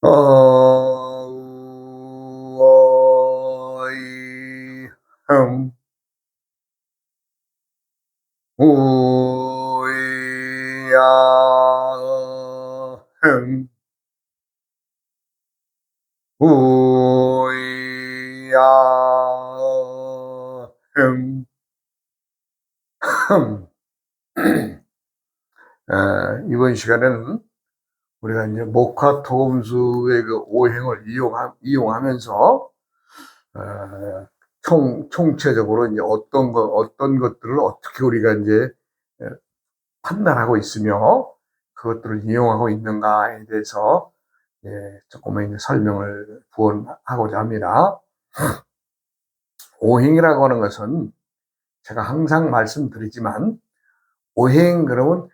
어이 흠 우야 흠 우야 흠 흠. 이번 시간에는 우리가 이제 목화토금수의 그 오행을 이용하면서 어, 총체적으로 이제 어떤 것들을 어떻게 우리가 이제 에, 판단하고 있으며 그것들을 이용하고 있는가에 대해서 조금만 이제 설명을 부원하고자 합니다. 오행이라고 하는 것은 제가 항상 말씀드리지만 오행 그러면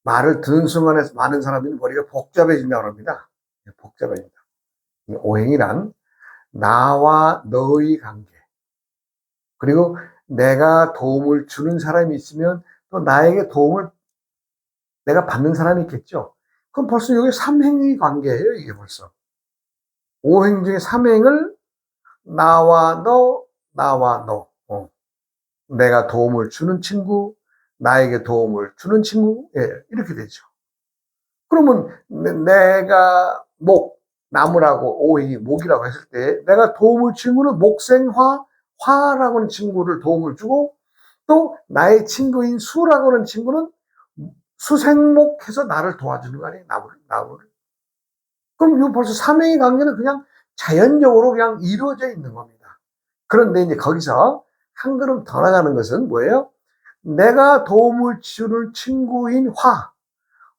말을 듣는 순간에 많은 사람들이 머리가 복잡해진다고 합니다. 복잡해진다. 오행이란 나와 너의 관계, 그리고 내가 도움을 주는 사람이 있으면 또 나에게 도움을 내가 받는 사람이 있겠죠. 그럼 벌써 여기 삼행의 관계예요, 이게 벌써. 오행 중에 삼행을 나와 너, 나와 너. 내가 도움을 주는 친구, 나에게 도움을 주는 친구, 이렇게 되죠. 그러면 내가 나무라고 오행이 목이라고 했을 때 내가 도움을 친구는 목생화, 화라고 하는 친구를 도움을 주고 또 나의 친구인 수라고 하는 친구는 수생목해서 나를 도와주는 거 아니에요, 나무를. 그럼 이거 벌써 삼행의 관계는 그냥 자연적으로 그냥 이루어져 있는 겁니다. 그런데 이제 거기서 한 걸음 더 나가는 것은 뭐예요? 내가 도움을 주는 친구인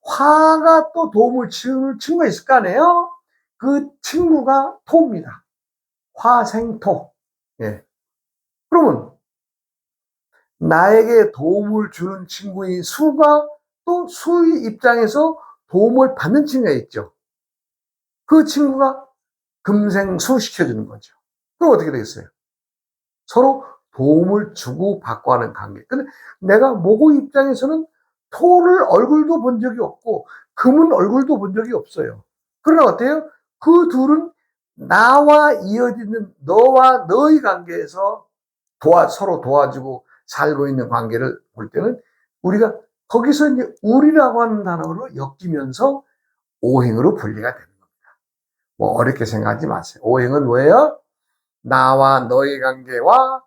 화가 또 도움을 주는 친구가 있을 거 아니에요? 그 친구가 토입니다. 화생토. 예. 그러면 나에게 도움을 주는 친구인 수가 또 수의 입장에서 도움을 받는 친구가 있죠. 그 친구가 금생수 시켜주는 거죠. 그럼 어떻게 되겠어요? 서로 도움을 주고 받고 하는 관계. 근데 내가 목의 입장에서는 토를 얼굴도 본 적이 없고 금은 얼굴도 본 적이 없어요. 그러나 어때요? 그 둘은 나와 이어지는 너와 너의 관계에서 서로 도와주고 살고 있는 관계를 볼 때는 우리가 거기서 이제 우리라고 하는 단어로 엮이면서 오행으로 분리가 되는 겁니다. 뭐 어렵게 생각하지 마세요. 오행은 뭐예요? 나와 너의 관계와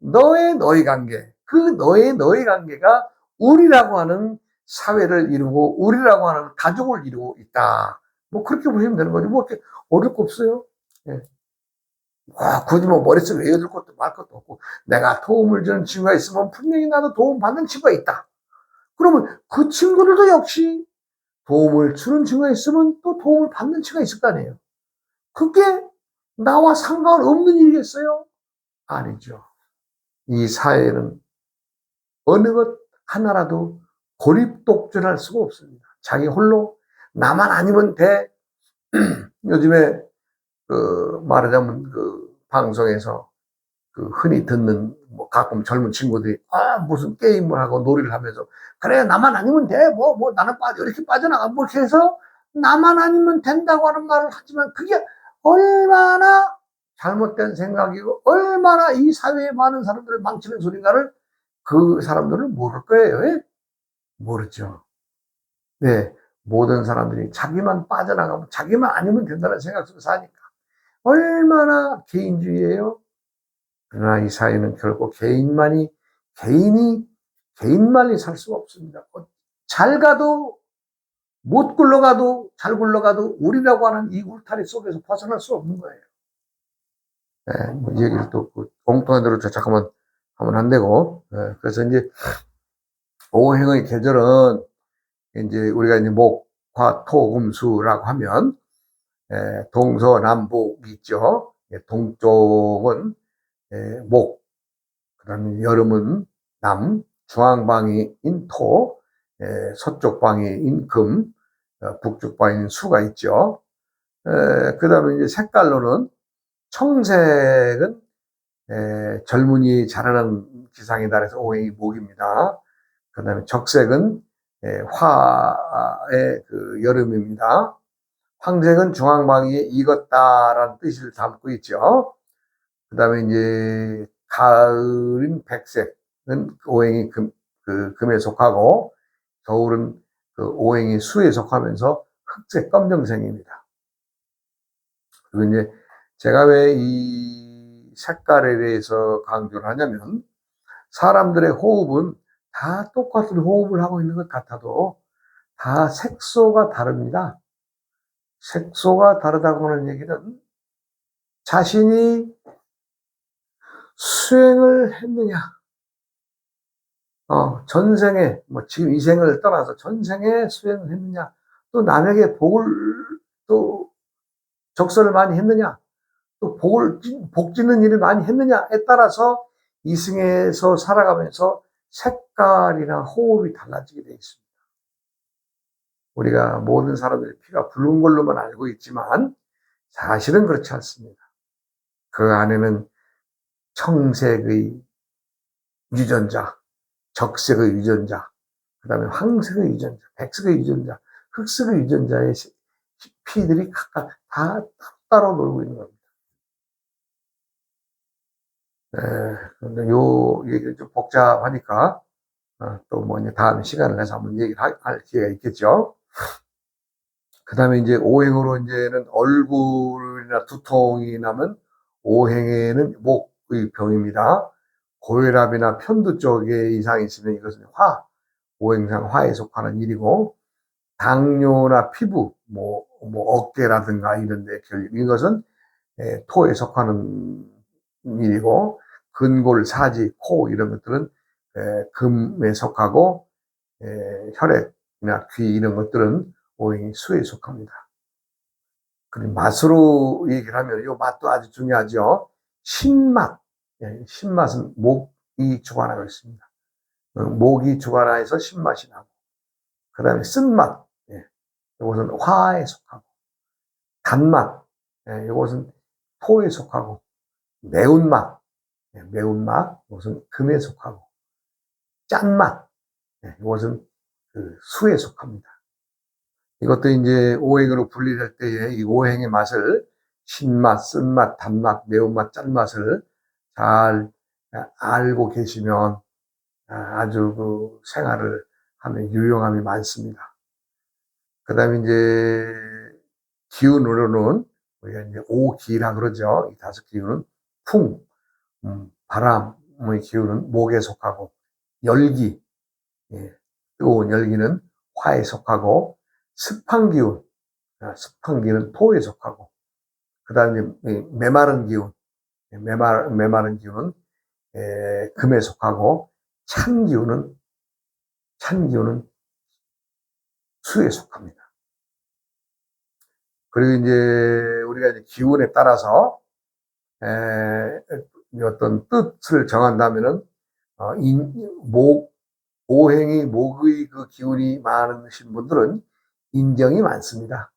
너의 관계, 그 너의 관계가 우리라고 하는 사회를 이루고 우리라고 하는 가족을 이루고 있다. 뭐 그렇게 보시면 되는 거죠. 뭐 이렇게 어려울 거 없어요. 예. 굳이 뭐 머릿속에 외워둘 것도 말 것도 없고 내가 도움을 주는 친구가 있으면 분명히 나도 도움 받는 친구가 있다. 그러면 그 친구들도 역시 도움을 주는 친구가 있으면 또 도움을 받는 친구가 있을 거 아니에요. 그게 나와 상관없는 일이겠어요? 아니죠. 이 사회는 어느 것 하나라도 고립독존할 수가 없습니다. 자기 홀로 나만 아니면 돼. 요즘에 말하자면 방송에서 흔히 듣는 뭐 가끔 젊은 친구들이 무슨 게임을 하고 놀이를 하면서 그래 나만 아니면 돼. 뭐 나는 이렇게 빠져나가 뭐 이렇게 해서 나만 아니면 된다고 하는 말을 하지만 그게 얼마나 잘못된 생각이고 얼마나 이 사회에 많은 사람들을 망치는 소리인가를 그 사람들은 모를 거예요. 예? 모르죠. 네. 모든 사람들이 자기만 빠져나가면 자기만 아니면 된다는 생각 속에 사니까. 얼마나 개인주의예요? 그러나 이 사회는 결국 개인만이 살 수가 없습니다. 잘 가도, 못 굴러가도, 잘 굴러가도 우리라고 하는 이 울타리 속에서 벗어날 수 없는 거예요. 네, 뭐이 얘기를 또 엉뚱한 대로 잠깐만 하면 안 되고, 그래서 이제 오행의 계절은 이제 우리가 이제 목, 화, 토, 금, 수라고 하면 동서남북 있죠. 동쪽은 목, 그다음에 여름은 남, 중앙방위인 토, 서쪽 방위인 금, 북쪽 방위인 수가 있죠. 그다음에 이제 색깔로는 청색은 젊은이 자라는 기상이다 그래서 오행이 목입니다. 그다음에 적색은 화의 여름입니다. 황색은 중앙방위에 익었다라는 뜻을 담고 있죠. 그 다음에 이제 가을인 백색은 오행이 금에 속하고, 겨울은 그 오행이 수에 속하면서 흑색 검정색입니다. 그리고 이제 제가 왜 이 색깔에 대해서 강조를 하냐면, 사람들의 호흡은 다 똑같은 호흡을 하고 있는 것 같아도 다 색소가 다릅니다. 색소가 다르다고 하는 얘기는 자신이 수행을 했느냐, 전생에, 지금 이 생을 떠나서 전생에 수행을 했느냐, 또 남에게 또 적설을 많이 했느냐, 또 복 짓는 일을 많이 했느냐에 따라서 이승에서 살아가면서 색깔이나 호흡이 달라지게 되어 있습니다. 우리가 모든 사람들의 피가 붉은 걸로만 알고 있지만 사실은 그렇지 않습니다. 그 안에는 청색의 유전자, 적색의 유전자, 그 다음에 황색의 유전자, 백색의 유전자, 흑색의 유전자의 피들이 각각 다 따로 놀고 있는 겁니다. 근데 요 얘기가 좀 복잡하니까, 또 이제 다음 시간을 내서 한번 얘기를 할 기회가 있겠죠. 그 다음에 이제 오행으로 이제는 얼굴이나 두통이 나면 오행에는 목의 병입니다. 고혈압이나 편두 쪽에 이상이 있으면 이것은 오행상 화에 속하는 일이고, 당뇨나 피부, 어깨라든가 이런 데 이것은 토에 속하는 일이고, 근골, 사지, 코 이런 것들은 금에 속하고, 혈액이나 귀 이런 것들은 오행이 수에 속합니다. 그리고 맛으로 얘기를 하면 이 맛도 아주 중요하죠. 신맛. 신맛은 목이 주관하고 있습니다. 목이 주관하여서 신맛이 나고, 그 다음에 쓴맛. 이것은 화에 속하고, 단맛. 이것은 토에 속하고, 매운맛. 매운맛. 이것은 금에 속하고, 짠맛. 이것은 수에 속합니다. 이것도 이제 오행으로 분리될 때에 이 오행의 맛을 신맛, 쓴맛, 단맛, 매운맛, 짠맛을 잘 알고 계시면 아주 그 생활을 하면 유용함이 많습니다. 그 다음에 이제 기운으로는 우리가 이제 오기라 그러죠. 이 5기운은 풍, 바람의 기운은 목에 속하고, 열기, 뜨거운 열기는 화에 속하고, 습한 기운은 토에 속하고, 그 다음에 메마른 기운은 금에 속하고, 찬 기운은 수에 속합니다. 그리고 이제 우리가 이제 기운에 따라서 어떤 뜻을 정한다면은 오행이 목의 그 기운이 많으신 분들은 인정이 많습니다.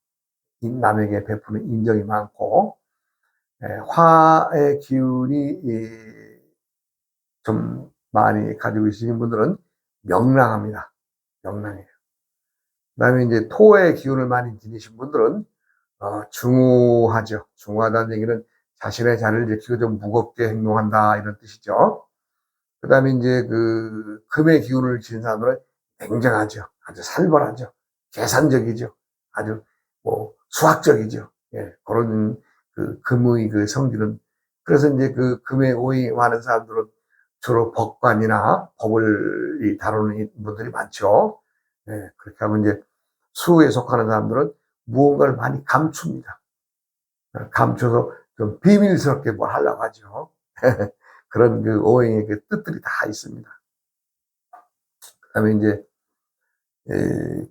남에게 베푸는 인정이 많고, 화의 기운이 좀 많이 가지고 계시는 분들은 명랑합니다. 명랑해요. 그 다음에 이제 토의 기운을 많이 지니신 분들은 중후하죠. 중후하다는 얘기는 자신의 자리를 지키고 좀 무겁게 행동한다 이런 뜻이죠. 그 다음에 이제 금의 기운을 지닌 사람들은 냉정하죠. 아주 살벌하죠. 계산적이죠. 아주 수학적이죠. 그런 금의 성질은. 그래서 이제 금의 오행이 많은 사람들은 주로 법관이나 법을 다루는 분들이 많죠. 그렇게 하면 이제 수에 속하는 사람들은 무언가를 많이 감춥니다. 감춰서 좀 비밀스럽게 뭘 하려고 하죠. 그런 오행의 뜻들이 다 있습니다. 그 다음에 이제,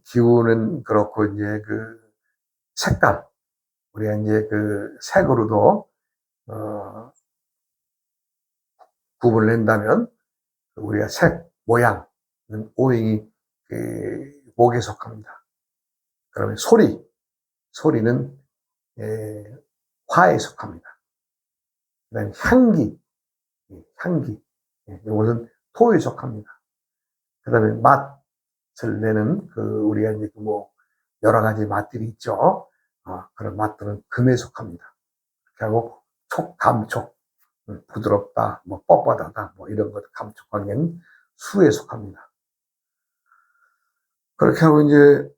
기운은 그렇고, 이제 색깔. 우리가 이제 색으로도, 구분을 낸다면, 우리가 색, 모양은 오행이 목에 속합니다. 그러면 소리는 화에 속합니다. 그 다음에 향기. 이것은 토에 속합니다. 그 다음에 맛을 내는 우리가 이제 여러 가지 맛들이 있죠. 그런 맛들은 금에 속합니다. 그렇게 하고 감촉, 부드럽다, 뭐 뻣뻣하다, 뭐 이런 것 감촉한 게 수에 속합니다. 그렇게 하고 이제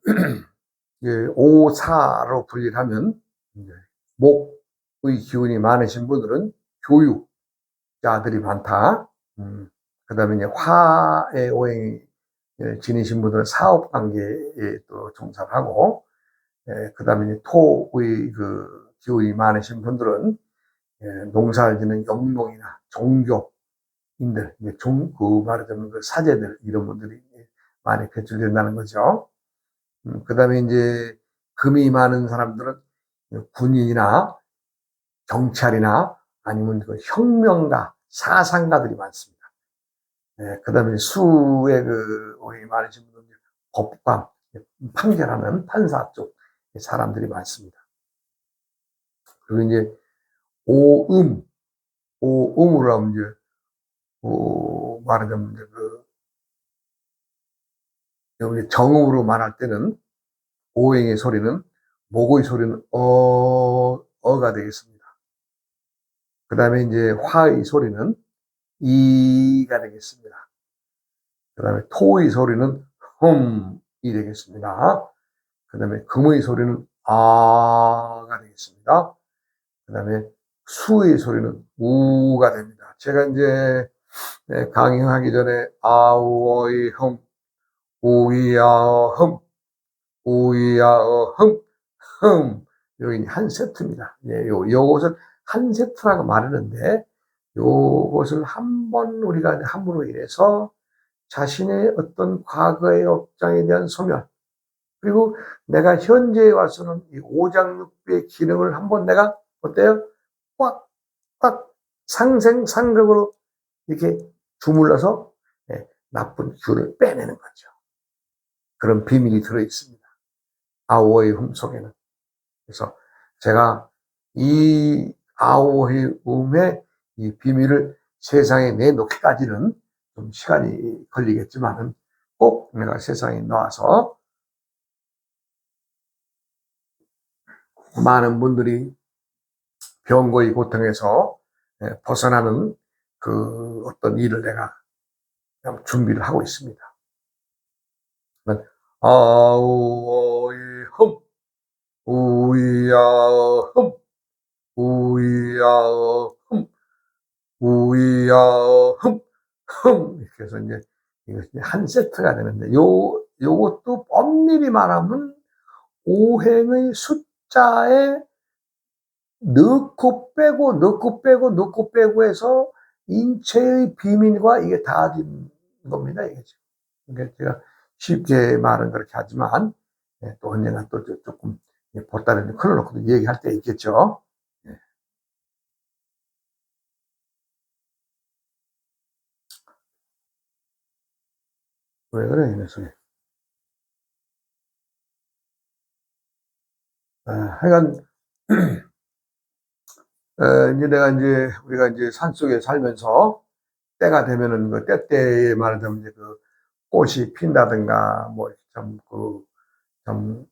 오사로 분리를 하면 이제 목의 기운이 많으신 분들은 교육자들이 많다. 그 다음에 이제 화의 오행이 지니신 분들은 사업 관계에 또 종사를 하고, 그 다음에 이제 토의 그 기운이 많으신 분들은 농사를 짓는 영농이나 종교인들, 그 말하자면 그 사제들, 이런 분들이 많이 배출된다는 거죠. 그 다음에 이제 금이 많은 사람들은 군인이나 경찰이나 아니면 그 혁명가, 사상가들이 많습니다. 그 다음에 수의 그 오행이 많으신 분들은 법관, 판결하는 판사 쪽 사람들이 많습니다. 그리고 이제 오음으로 하면 이제 말하자면 이제 여기 정음으로 말할 때는 오행의 소리는 목의 소리는 어가 되겠습니다. 그 다음에 이제 화의 소리는 이가 되겠습니다. 그 다음에 토의 소리는 흠이 되겠습니다. 그 다음에 금의 소리는 아가 되겠습니다. 그 다음에 수의 소리는 우가 됩니다. 제가 이제 강의하기 전에 아우어이 흠, 우이아어 흠, 우이아어 흠, 여기 한 세트입니다. 요것을 한 세트라고 말하는데, 요것을 한번 우리가 함으로 인해서 자신의 어떤 과거의 업장에 대한 소멸, 그리고 내가 현재에 와서는 이 오장육부의 기능을 한번 내가 어때요? 꽉 상생상극으로 이렇게 주물러서 나쁜 기운을 빼내는 거죠. 그런 비밀이 들어있습니다. 아오의 흠 속에는. 그래서 제가 이 아오의 흠의 이 비밀을 세상에 내놓기까지는 좀 시간이 걸리겠지만은 꼭 내가 세상에 나와서 많은 분들이 병고의 고통에서 벗어나는 그 어떤 일을 내가 준비를 하고 있습니다. 아우어이 흠, 우이야어 흠, 우이야어 흠, 우이야어 흠, 이렇게 해서 이제 이것이 한 세트가 되는데, 요것도 엄밀히 말하면 오행의 숫자에 넣고 빼고, 넣고 빼고, 넣고 빼고 해서 인체의 비밀과 이게 다진 겁니다, 이게 지금. 그러니까 제가 쉽게 말은 그렇게 하지만, 또 언젠가 또 조금 보따리를 걸어놓고 얘기할 때 있겠죠. 왜 그래, 이 녀석이. 하여간, 우리가 이제 산속에 살면서 때가 되면은 그 때때에 말하자면 이제 그 꽃이 핀다든가, 뭐, 좀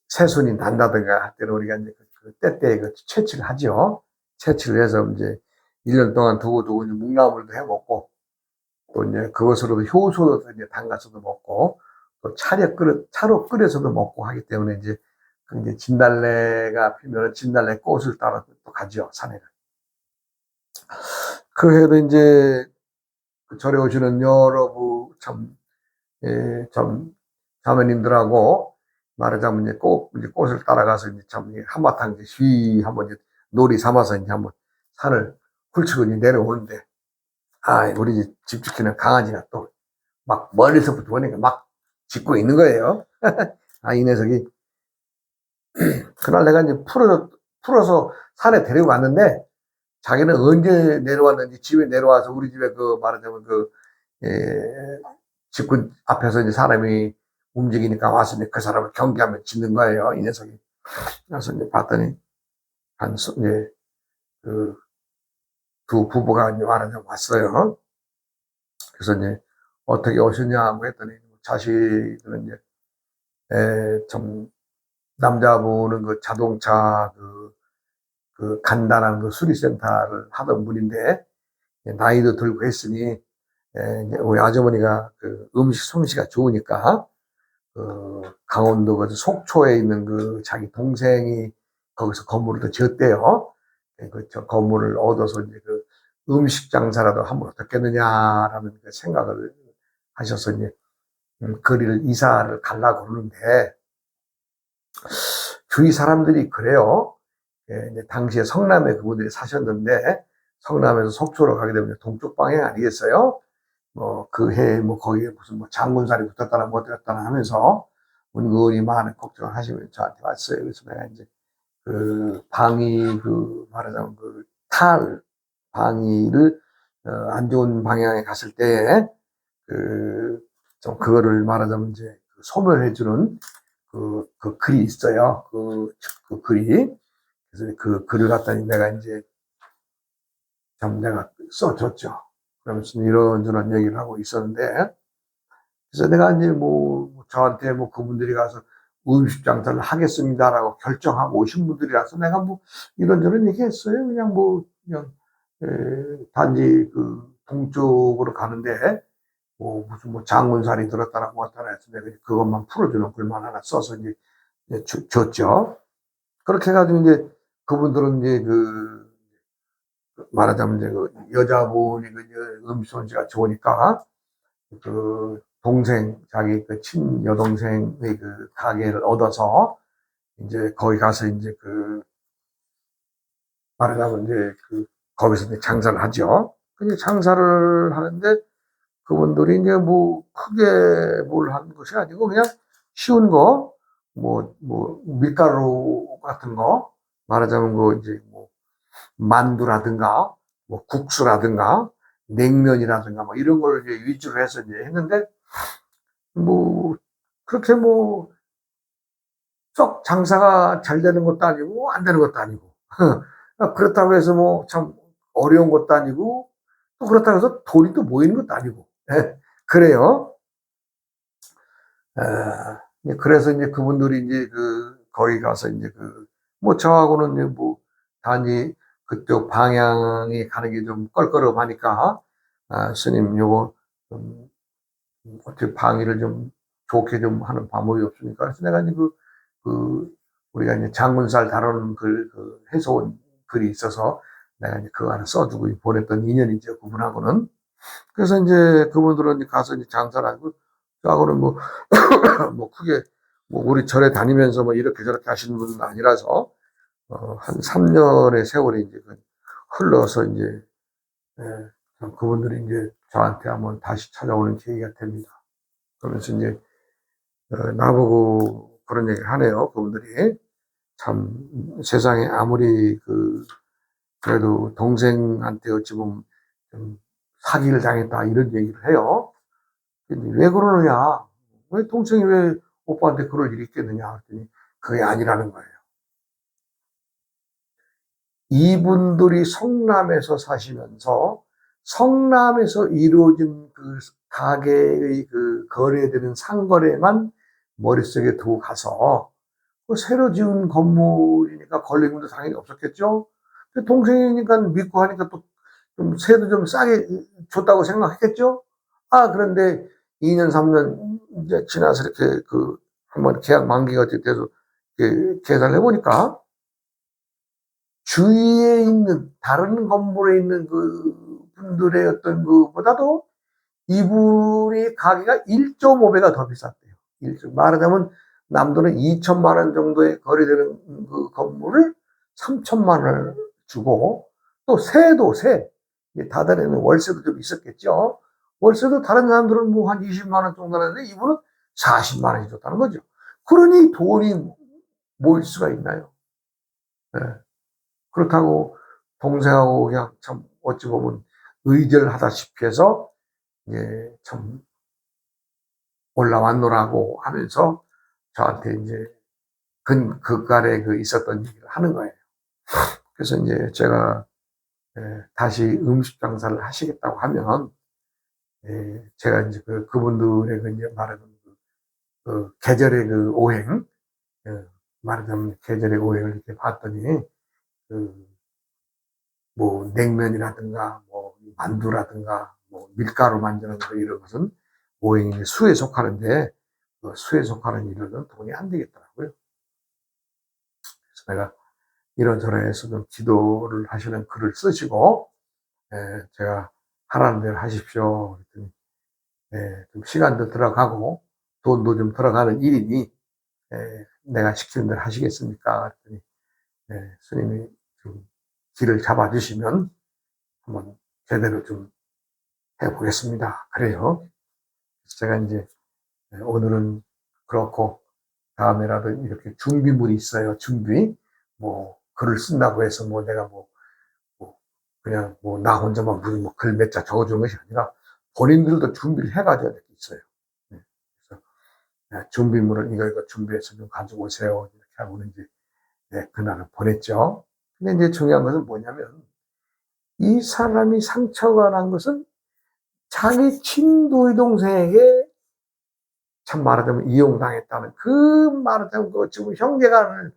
새순이 난다든가 할 때는 우리가 이제 그 때때에 그 채취를 하죠. 채취를 해서 이제 1년 동안 두고 이제 묵나물도 해 먹고, 또 이제 그것으로도 효소도 이제 담가서도 먹고, 또 차로 끓여서도 먹고 하기 때문에 이제 그 이제 진달래가 피면은 진달래 꽃을 따라 또 가죠, 산에는. 그 해도 이제 절에 오시는 여러 참 자매님들하고 말하자면 이제 꽃을 따라가서 이제 참 한바탕 이제 한번 이제 놀이 삼아서 이제 한번 산을 훌치고 이제 내려오는데, 우리 집 지키는 강아지가 또 막 멀리서부터 보니까 막 짖고 있는 거예요. 이 녀석이. 그날 내가 이제 풀어서 산에 데리고 갔는데, 자기는 언제 내려왔는지 집에 내려와서 우리 집에 그 말하자면 집군 앞에서 이제 사람이 움직이니까 와서 이제 그 사람을 경계하며 짖는 거예요, 이 녀석이. 그래서 이제 봤더니, 이제 그 두 부부가 이제 왔어요. 그래서 이제 어떻게 오셨냐고 했더니 자식들은 이제 좀 남자분은 그 자동차 그 간단한 그 수리센터를 하던 분인데, 나이도 들고 했으니, 이제 우리 아주머니가 그 음식 솜씨가 좋으니까, 그 강원도 그 속초에 있는 그 자기 동생이 거기서 건물을 또 지었대요. 저 건물을 얻어서 이제 그 음식 장사라도 하면 어떻겠느냐라는 그 생각을 하셔서 이제 거리를 이사를 가려고 그러는데, 주위 사람들이 그래요. 이제 당시에 성남에 그분들이 사셨는데, 성남에서 속초로 가게 되면 동쪽 방향 아니겠어요? 뭐, 그 해에 뭐, 거기에 무슨 뭐 장군살이 붙었다나 뭐 어떻다나 하면서, 은근히 많은 걱정을 하시면서 저한테 왔어요. 그래서 내가 이제, 그, 말하자면 그, 방위를, 안 좋은 방향에 갔을 때, 그, 좀 그거를 말하자면 이제, 소멸해주는 그 글이 있어요. 그 글이. 그래서 그 글을 갖다 내가 이제 참 내가 써줬죠. 그러면서 이런저런 얘기를 하고 있었는데, 그래서 내가 이제 뭐 저한테 뭐 그분들이 가서 음식 장사를 하겠습니다라고 결정하고 오신 분들이라서 내가 뭐 이런저런 얘기했어요. 그냥 뭐 그냥 단지 그 동쪽으로 가는데 뭐 무슨 뭐 장군살이 들었다라 뭐었다라 해서 내가 그것만 풀어주는 글만 하나 써서 이제 줬죠. 그렇게 해가지고 이제 그분들은 이제 말하자면 이제 그 여자분이 그 음식 솜씨가 좋으니까 그 자기 그 친여동생의 그 가게를 얻어서 이제 거기 가서 이제 말하자면 이제 거기서 이제 장사를 하죠. 근데 장사를 하는데 그분들이 이제 뭐 크게 뭘 하는 것이 아니고 그냥 쉬운 거, 밀가루 같은 거, 말하자면 이제 뭐 만두라든가, 뭐 국수라든가, 냉면이라든가 뭐 이런 걸 이제 위주로 해서 이제 했는데 뭐 그렇게 뭐 썩 장사가 잘 되는 것도 아니고 안 되는 것도 아니고 그렇다고 해서 뭐 참 어려운 것도 아니고 또 그렇다고 해서 돈이 또 모이는 것도 아니고 그래요. 그래서 이제 그분들이 이제 거기 가서 이제 뭐 저하고는 이제 뭐 단지 그쪽 방향에 가는 게 좀 껄끄럽하니까 스님 요거 좀 어떻게 방위를 좀 좋게 좀 하는 방법이 없습니까? 그래서 내가 이제 우리가 이제 장문살 다루는 해서온 글이 있어서 내가 이제 그거 하나 써주고 보냈던 인연이죠, 그분하고는. 그래서 이제 그분들은 가서 이제 장사를 하고, 저하고는 뭐, 뭐 크게, 뭐 우리 절에 다니면서 뭐 이렇게 저렇게 하시는 분은 아니라서, 한 3년의 세월이 이제 흘러서 이제, 그분들이 이제 저한테 한번 다시 찾아오는 계기가 됩니다. 그러면서 이제, 나보고 그런 얘기를 하네요, 그분들이. 참, 세상에 아무리 그래도 동생한테 어찌 보면 좀 사기를 당했다 이런 얘기를 해요. 왜 그러느냐? 왜 동생이 왜 오빠한테 그럴 일이 있겠느냐? 그랬더니 그게 아니라는 거예요. 이분들이 성남에서 사시면서 성남에서 이루어진 가게의 거래되는 상거래만 머릿속에 두고 가서 새로 지은 건물이니까 걸림도 당연히 없었겠죠? 동생이니까 믿고 하니까 또 좀 세도 좀 싸게 줬다고 생각했겠죠? 그런데 2년, 3년 이제 지나서 이렇게 한번 계약 만기가 돼서 계산을 해보니까 주위에 있는 다른 건물에 있는 분들의 어떤 보다도 이분의 가게가 1.5배가 더 비쌌대요. 말하자면 남들은 2천만 원 정도에 거래되는 건물을 3천만 원을 주고 또 세 다른 애는 월세도 좀 있었겠죠. 월세도 다른 사람들은 뭐 한 20만 원 정도 하는데 이분은 40만 원이 줬다는 거죠. 그러니 돈이 모일 수가 있나요? 네. 그렇다고 동생하고 그냥 참 어찌 보면 의절하다시피 해서 참 올라왔노라고 하면서 저한테 이제 그간에 있었던 얘기를 하는 거예요. 그래서 이제 제가 다시 음식 장사를 하시겠다고 하면 제가 이제 그분들의 이제 말하는 계절의 오행 말하자면 계절의 오행을 이렇게 봤더니, 뭐, 냉면이라든가, 뭐, 만두라든가, 뭐, 밀가루 만드는 거 이런 것은 오행이 수에 속하는데, 그 수에 속하는 일은 돈이 안 되겠더라고요. 그래서 내가 이런저런 해서 좀 기도를 하시는 글을 쓰시고, 제가 하라는 대로 하십시오. 그랬더니, 좀 시간도 들어가고, 돈도 좀 들어가는 일이니, 내가 시키는 대로 하시겠습니까? 그랬더니, 스님이 좀 길을 잡아주시면 한번 제대로 좀 해보겠습니다. 그래요. 제가 이제 오늘은 그렇고 다음에라도 이렇게 준비물이 있어요. 준비. 뭐 글을 쓴다고 해서 뭐 내가 뭐 그냥 뭐 나 혼자만 무슨 뭐 글 몇 자 적어주는 것이 아니라 본인들도 준비를 해가져야 될 게 있어요. 그래서 준비물을 이거 준비해서 좀 가지고 오세요. 이렇게 하고 이제 그날을 보냈죠. 근데 이제 중요한 것은 뭐냐면 이 사람이 상처가 난 것은 자기 친구의 동생에게 참 말하자면 이용당했다는 그 말하자면 그 지금 형제간을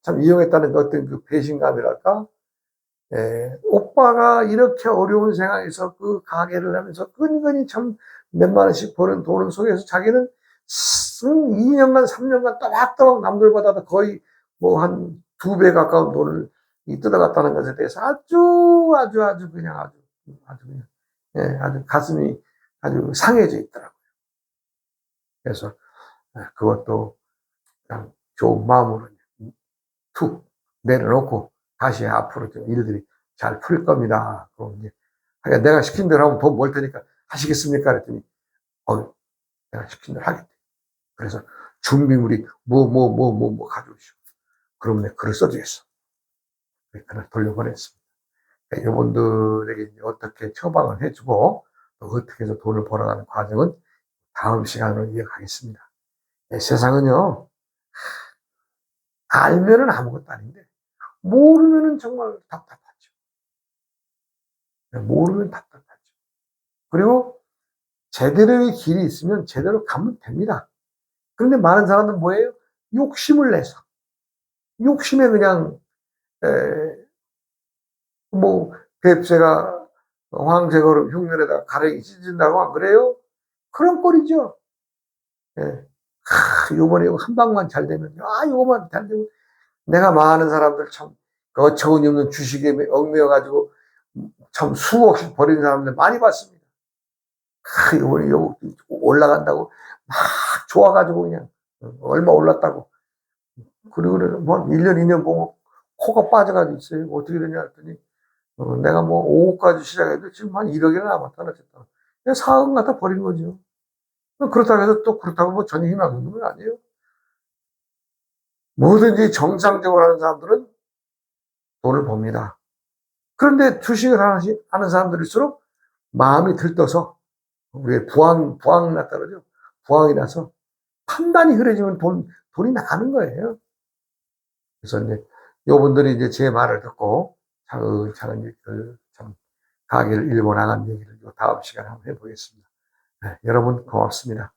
참 이용했다는 그 어떤 그 배신감이랄까. 오빠가 이렇게 어려운 상황에서 그 가게를 하면서 끈끈이 참 몇만 원씩 버는 돈을 속에서 자기는 2년간 3년간 또박또박 남들보다 거의 뭐 한 2배 가까운 돈을 뜯어갔다는 것에 대해서 아주 그냥 아주 그냥 아주 가슴이 아주 상해져 있더라고요. 그래서 그것도 그냥 좋은 마음으로 툭 내려놓고 다시 앞으로 좀 일들이 잘 풀 겁니다. 그럼 이제 내가 시킨 대로 하면 돈 벌 테니까 하시겠습니까? 그랬더니 내가 시킨 대로 하겠대. 그래서 준비물이 뭐 가져오시오. 그러면 내가 글을 써주겠어. 그날 돌려보냈습니다. 그러니까 이분들에게 어떻게 처방을 해주고 또 어떻게 해서 돈을 벌어가는 과정은 다음 시간으로 이어가겠습니다. 세상은요, 알면은 아무것도 아닌데 모르면은 정말 답답하죠. 모르면 답답하죠. 그리고 제대로의 길이 있으면 제대로 가면 됩니다. 그런데 많은 사람들은 뭐예요? 욕심을 내서 욕심에 그냥 뭐 뱁새가 황새걸음 흉년에다가 가래기 찢은다고 안 그래요? 그런 꼴이죠. 요번에 한 방만 잘 되면 요거만 잘 되면 내가 많은 사람들 참 어처구니 없는 주식에 얽매여가지고 참 수억씩 버리는 사람들 많이 봤습니다. 요번에 요 올라간다고 막 좋아가지고 그냥 얼마 올랐다고 그리고 뭐 1년 2년 보고 코가 빠져가지고 있어요. 어떻게 되냐 했더니 내가 뭐 5억까지 시작해도 지금 한 1억이나 남았다 그랬다. 그냥 4억 갖다 버린 거죠. 그렇다고 해서 또 그렇다고 뭐 전혀 희망 없는 건 아니에요. 뭐든지 정상적으로 하는 사람들은 돈을 법니다. 그런데 주식을 하는 사람들일수록 마음이 들떠서 우리의 부황 났다 그러죠. 부황이 나서 판단이 흐려지면 돈이 나가는 거예요. 그래서 이제 요분들이 이제 제 말을 듣고 차근차근 참 가게를 일궈 나간 얘기를 다음 시간에 한번 해보겠습니다. 여러분 고맙습니다.